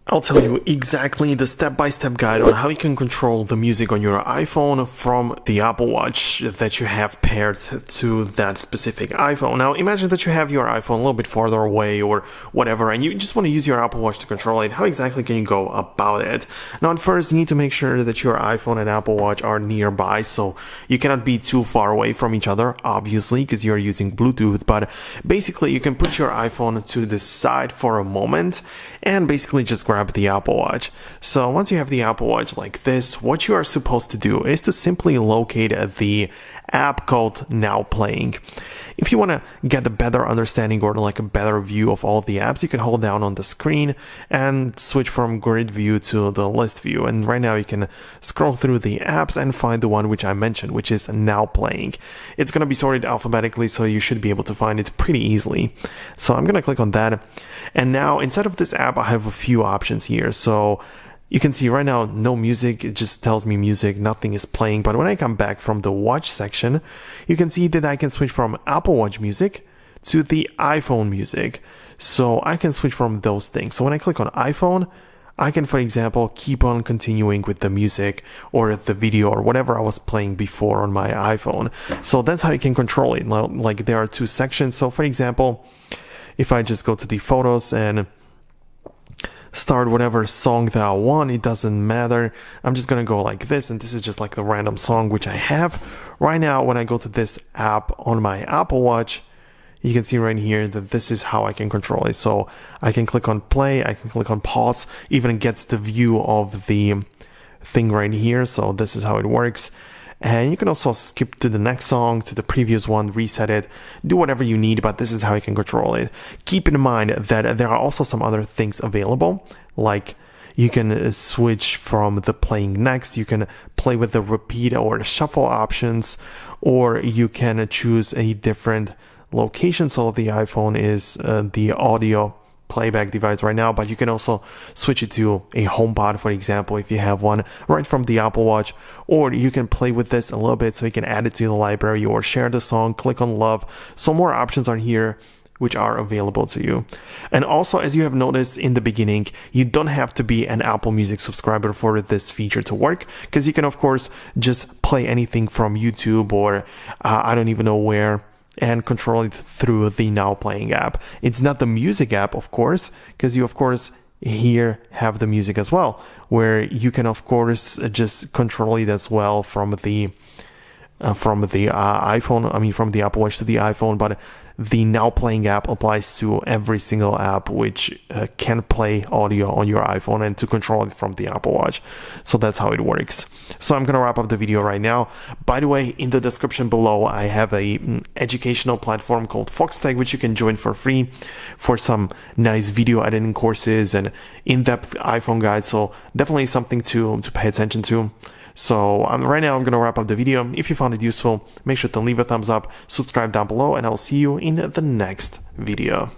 I'll tell you exactly the step-by-step guide on how you can control the music on your iPhone from the Apple Watch that you have paired to that specific iPhone. Now, imagine that you have your iPhone a little bit farther away or whatever, and you just want to use your Apple Watch to control it. How exactly can you go about it? Now, at first, you need to make sure that your iPhone and Apple Watch are nearby, so you cannot be too far away from each other, obviously, because you're using Bluetooth, but basically, you can put your iPhone to the side for a moment and basically just grab the Apple Watch. So once you have the Apple Watch like this, what you are supposed to do is to simply locate the app called Now Playing. If you want to get a better understanding or like a better view of all the apps, you can hold down on the screen and switch from grid view to the list view. And right now you can scroll through the apps and find the one which I mentioned, which is Now Playing. It's going to be sorted alphabetically, so you should be able to find it pretty easily. So I'm going to click on that. And now inside of this app, I have a few options here. So you can see right now, no music, it just tells me music, nothing is playing. But when I come back from the watch section, you can see that I can switch from Apple Watch music to the iPhone music. So I can switch from those things. So when I click on iPhone, I can, for example, keep on continuing with the music or the video or whatever I was playing before on my iPhone. So that's how you can control it. Like there are two sections. So for example, if I just go to the photos and start whatever song that I want, it doesn't matter. I'm just gonna go like this, and this is just like a random song which I have. Right now, when I go to this app on my Apple Watch, you can see right here that this is how I can control it. So I can click on play, I can click on pause, even gets the view of the thing right here. So this is how it works. And you can also skip to the next song, to the previous one, reset it, do whatever you need, but this is how you can control it. Keep in mind that there are also some other things available, like you can switch from the playing next, you can play with the repeat or the shuffle options, or you can choose a different location. So the iPhone is the audio playback device right now, but you can also switch it to a HomePod, for example, if you have one right from the Apple Watch, or you can play with this a little bit so you can add it to the library or share the song, click on love. So more options are here which are available to you. And also, as you have noticed in the beginning, you don't have to be an Apple Music subscriber for this feature to work, because you can of course just play anything from YouTube or I don't even know where, and control it through the Now Playing app. It's not the music app, of course, because you of course here have the music as well, where you can of course just control it as well from the iPhone, I mean from the Apple Watch to the iPhone, but the Now Playing app applies to every single app which can play audio on your iPhone and to control it from the Apple Watch. So that's how it works. So I'm going to wrap up the video right now. By the way, in the description below, I have a educational platform called Foxtech, which you can join for free for some nice video editing courses and in-depth iPhone guides. So definitely something to pay attention to. So right now I'm going to wrap up the video. If you found it useful, make sure to leave a thumbs up, subscribe down below, and I'll see you in the next video.